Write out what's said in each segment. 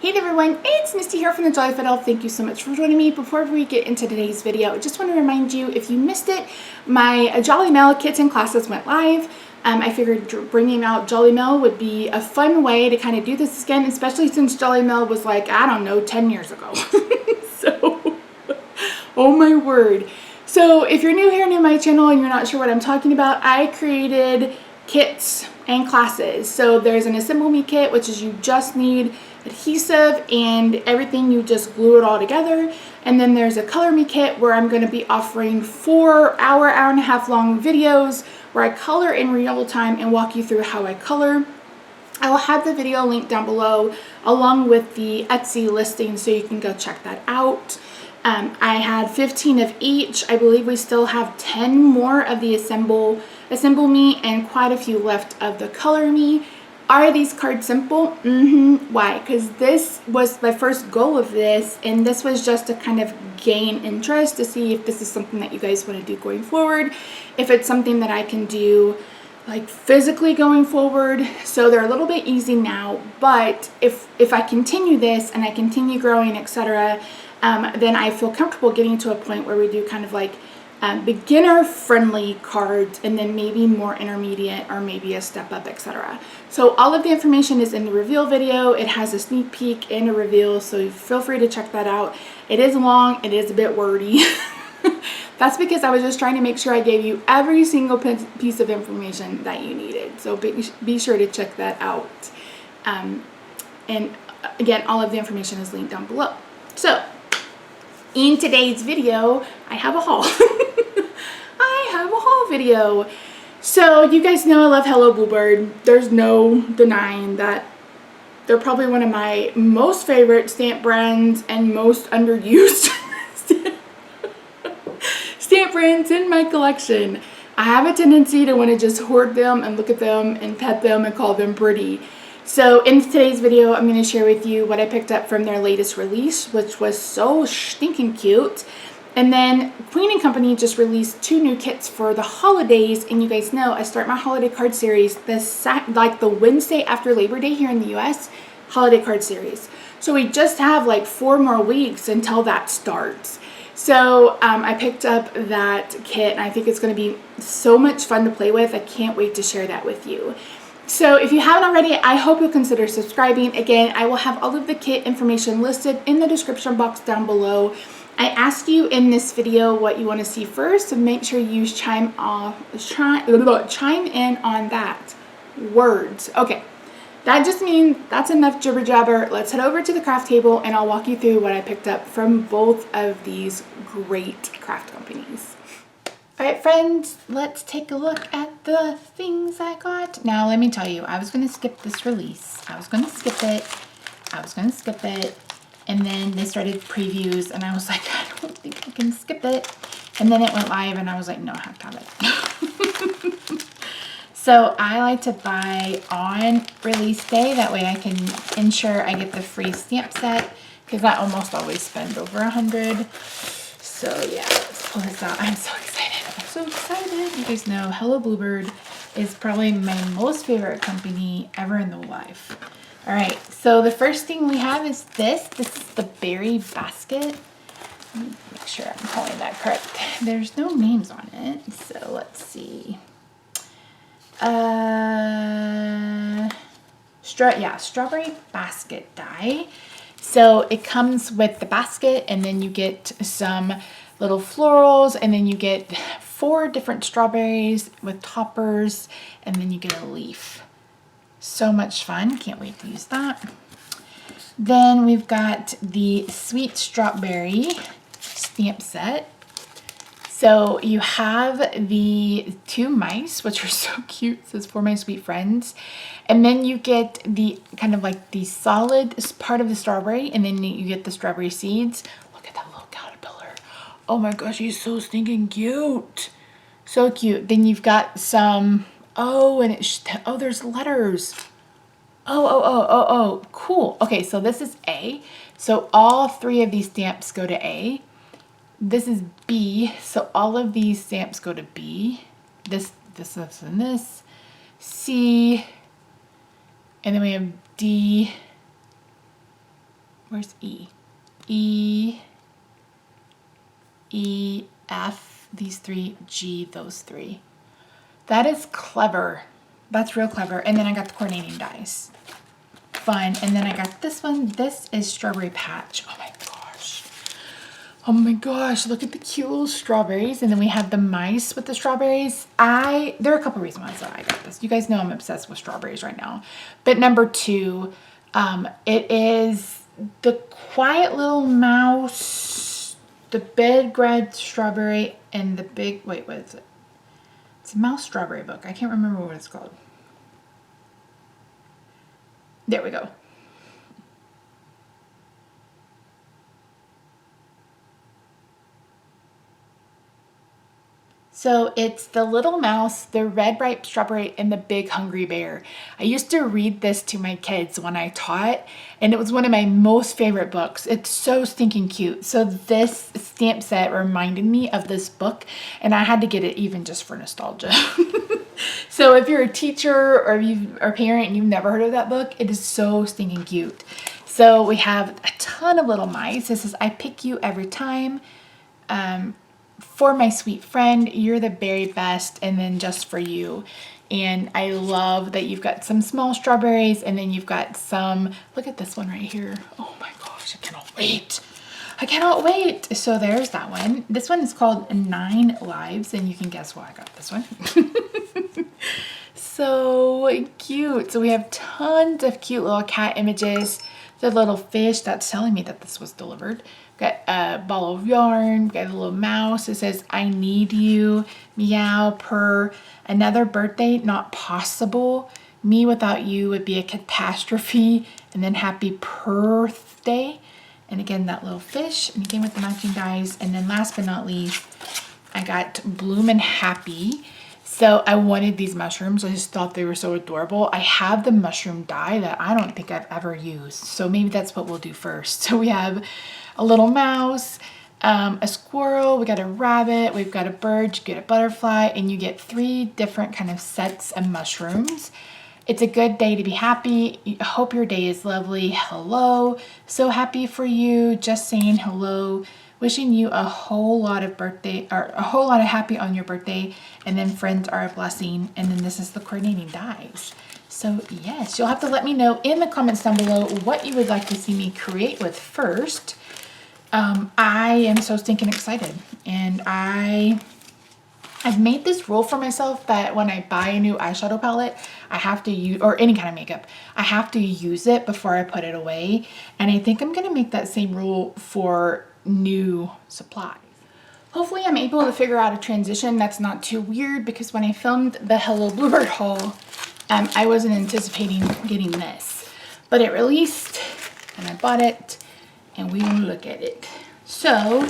Hey there everyone, it's Misty here from TheJollyFatElf. Thank you so much for joining me. Before we get into today's video, I just want to remind you, if you missed it, my Jolly Mail kits and classes went live. I figured bringing out Jolly Mail would be a fun way to kind of do this again, especially since Jolly Mail was like, I don't know, 10 years ago. So, oh my word. So if you're new here to my channel and you're not sure what I'm talking about, I created kits and classes. So there's an Assemble Me kit, which is you just need adhesive and everything, you just glue it all together. And then there's a Color Me kit where I'm going to be offering 4 hour and a half long videos where I color in real time and walk you through how I color. I will have the video linked down below along with the Etsy listing, so you can go check that out. I had 15 of each. I believe we still have 10 more of the Assemble Me and quite a few left of the Color Me. Are these cards simple? Why? Because this was my first goal of this, and this was just to kind of gain interest to see if this is something that you guys want to do going forward, if it's something that I can do like physically going forward. So they're a little bit easy now, but if I continue this and I continue growing, etc., then I feel comfortable getting to a point where we do kind of like beginner friendly cards, and then maybe more intermediate or maybe a step up, etc. So all of the information is in the reveal video. It has a sneak peek and a reveal, so feel free to check that out. It is long, it is a bit wordy. That's because I was just trying to make sure I gave you every single piece of information that you needed. So be sure to check that out. And again, all of the information is linked down below. So in today's video, I have a haul. I have a haul video. So you guys know I love Hello Bluebird. There's no denying that they're probably one of my most favorite stamp brands and most underused stamp brands in my collection. I have a tendency to want to just hoard them and look at them and pet them and call them pretty. So in today's video, I'm going to share with you what I picked up from their latest release, which was so stinking cute. And then Queen & Company just released 2 new kits for the holidays. And you guys know I start my holiday card series like the Wednesday after Labor Day here in the US, holiday card series. So we just have like 4 more weeks until that starts. So I picked up that kit, and I think it's going to be so much fun to play with. I can't wait to share that with you. So if you haven't already, I hope you'll consider subscribing. Again, I will have all of the kit information listed in the description box down below. I asked you in this video what you want to see first, so make sure you chime in on that. Words. Okay, that just means that's enough jibber jabber. Let's head over to the craft table and I'll walk you through what I picked up from both of these great craft companies. Alright friends, let's take a look at the things I got. Now let me tell you, I was going to skip this release. I was going to skip it. And then they started previews and I was like, I don't think I can skip it. And then it went live and I was like, no, I have to have it. So I like to buy on release day. That way I can ensure I get the free stamp set, because I almost always spend over $100. So yeah, let's pull this out. I'm so excited. I'm so excited. You guys know Hello Bluebird is probably my most favorite company ever in the life. All right, so the first thing we have is this. This is the berry basket. Let me make sure I'm calling that correct. There's no names on it, so let's see. Strawberry basket die. So it comes with the basket, and then you get some little florals, and then you get 4 different strawberries with toppers, and then you get a leaf. So much fun. Can't wait to use that. Then we've got the sweet strawberry stamp set. So you have the 2 mice, which are so cute. It says for my sweet friends. And then you get the kind of like the solid part of the strawberry, and then you get the strawberry seeds. Look at that little caterpillar. Oh my gosh, he's so stinking cute. So cute. Then you've got some, there's letters. Oh, cool. Okay, so this is A. So all 3 of these stamps go to A. This is B, so all of these stamps go to B. This, and this. C, and then we have D, Where's E? E, E, F, these three, G, those three. That is clever. That's real clever. And then I got the coordinating dies. Fun. And then I got this one. This is Strawberry Patch. Oh my gosh. Oh my gosh. Look at the cute little strawberries. And then we have the mice with the strawberries. There are a couple reasons why I got this. You guys know I'm obsessed with strawberries right now. But number two, it is the quiet little mouse, the big red strawberry, and the big, wait, what is it? It's a mouse strawberry book. I can't remember what it's called. There we go. So it's the little mouse, the red ripe strawberry, and the big hungry bear. I used to read this to my kids when I taught, and it was one of my most favorite books. It's so stinking cute. So this stamp set reminded me of this book, and I had to get it even just for nostalgia. So if you're a teacher or a parent and you've never heard of that book, it is so stinking cute. So we have a ton of little mice. This is I pick you every time. For my sweet friend, you're the very best, and then just for you. And I love that you've got some small strawberries, and then you've got some, look at this one right here. Oh my gosh, I cannot wait. I cannot wait. So there's that one. This one is called 9 Lives, and you can guess why I got this one. So cute. So we have tons of cute little cat images. The little fish, that's telling me that this was delivered. Got a ball of yarn, got a little mouse. It says, I need you, meow, purr. Another birthday, not possible. Me without you would be a catastrophe. And then happy birthday. And again, that little fish. And again with the matching dies. And then last but not least, I got Bloom and Happy. So I wanted these mushrooms. I just thought they were so adorable. I have the mushroom die that I don't think I've ever used. So maybe that's what we'll do first. So we have a little mouse, a squirrel, we got a rabbit, we've got a bird, you get a butterfly, and you get 3 different kind of sets of mushrooms. It's a good day to be happy. I hope your day is lovely. Hello. So happy for you. Just saying hello. Wishing you a whole lot of happy on your birthday. And then friends are a blessing. And then this is the coordinating dies. So yes, you'll have to let me know in the comments down below what you would like to see me create with first. I am so stinking excited. And I've made this rule for myself that when I buy a new eyeshadow palette, I have to use, or any kind of makeup, I have to use it before I put it away. And I think I'm going to make that same rule for new supplies. Hopefully I'm able to figure out a transition that's not too weird, because when I filmed the Hello Bluebird haul, I wasn't anticipating getting this. But it released, and I bought it, and we will look at it. So,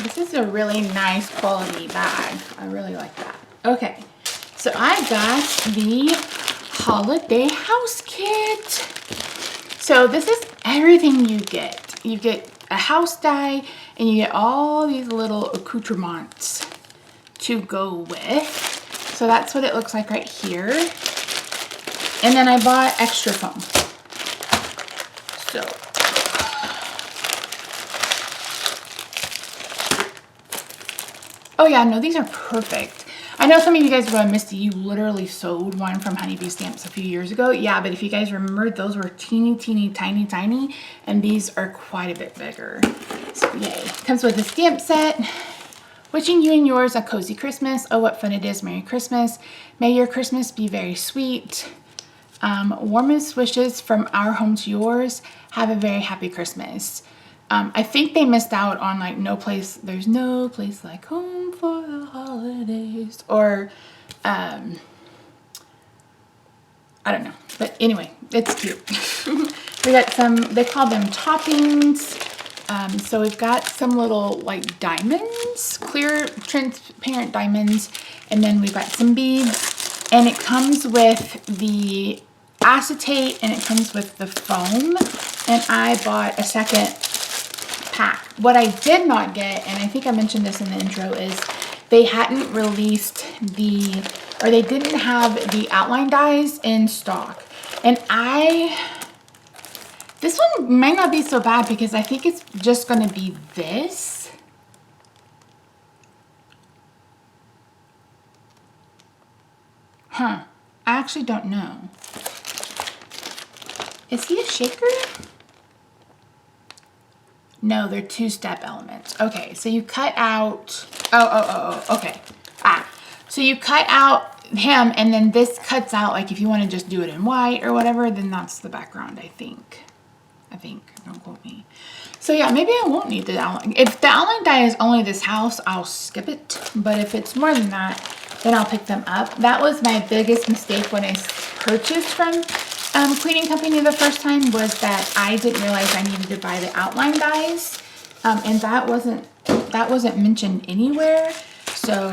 this is a really nice quality bag. I really like that. Okay, so I got the holiday house kit. So this is everything you get. You get a house die, and you get all these little accoutrements to go with. So that's what it looks like right here. And then I bought extra foam. So oh yeah, no, these are perfect. I know some of you guys are going, Misty, you literally sewed one from Honeybee Stamps a few years ago. Yeah, but if you guys remember, those were teeny, teeny, tiny, tiny, and these are quite a bit bigger. So yay. Comes with a stamp set. Wishing you and yours a cozy Christmas. Oh, what fun it is. Merry Christmas. May your Christmas be very sweet. Warmest wishes from our home to yours. Have a very happy Christmas. I think they missed out on like there's no place like home for the holidays, or I don't know, but anyway, it's cute. We got some, they call them toppings. So we've got some little like diamonds, clear transparent diamonds, and then we've got some beads, and it comes with the acetate and it comes with the foam, and I bought a second pack. What I did not get, and I think I mentioned this in the intro, is they hadn't released or they didn't have the outline dies in stock. And this one might not be so bad because I think it's just going to be this. Huh. I actually don't know. Is he a shaker? No, they're two-step elements. Okay, so you cut out, okay. So you cut out him, and then this cuts out, like if you want to just do it in white or whatever, then that's the background, I think, don't quote me. So yeah, maybe I won't need the outline. If the outline die is only this house, I'll skip it. But if it's more than that, then I'll pick them up. That was my biggest mistake when I purchased from Cleaning Company the first time, was that I didn't realize I needed to buy the outline dies. And that wasn't mentioned anywhere. So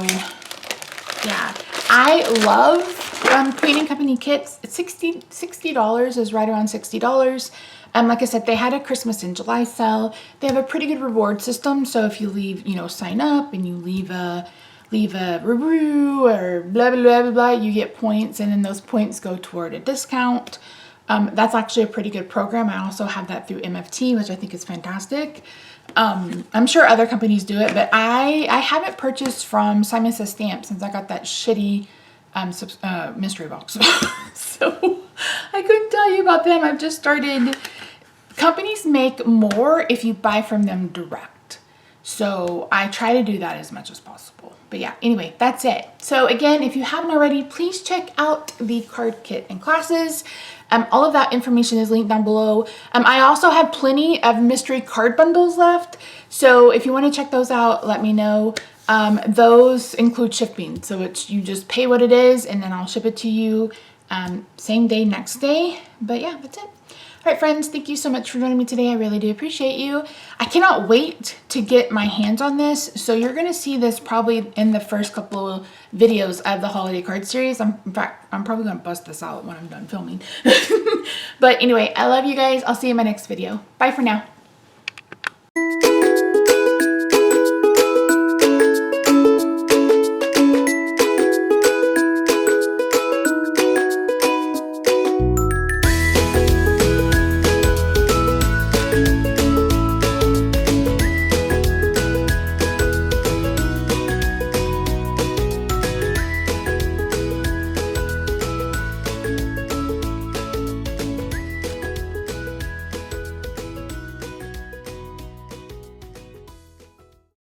yeah, I love Cleaning Company kits. It's $60 is right around $60. Like I said, they had a Christmas in July sale. They have a pretty good reward system. So if you leave, sign up and you leave a review or blah, blah, blah, blah, blah, you get points, and then those points go toward a discount. That's actually a pretty good program. I also have that through MFT, which I think is fantastic. I'm sure other companies do it, but I haven't purchased from Simon Says Stamp since I got that shitty mystery box. So I couldn't tell you about them. I've just started. Companies make more if you buy from them direct. So I try to do that as much as possible. But yeah, anyway, that's it. So again, if you haven't already, please check out the card kit and classes. All of that information is linked down below. I also have plenty of mystery card bundles left. So if you want to check those out, let me know. Those include shipping. So you just pay what it is, and then I'll ship it to you same day, next day. But yeah, that's it. All right, friends, thank you so much for joining me today. I really do appreciate you. I cannot wait to get my hands on this. So you're going to see this probably in the first couple of videos of the holiday card series. In fact, I'm probably going to bust this out when I'm done filming. But anyway, I love you guys. I'll see you in my next video. Bye for now.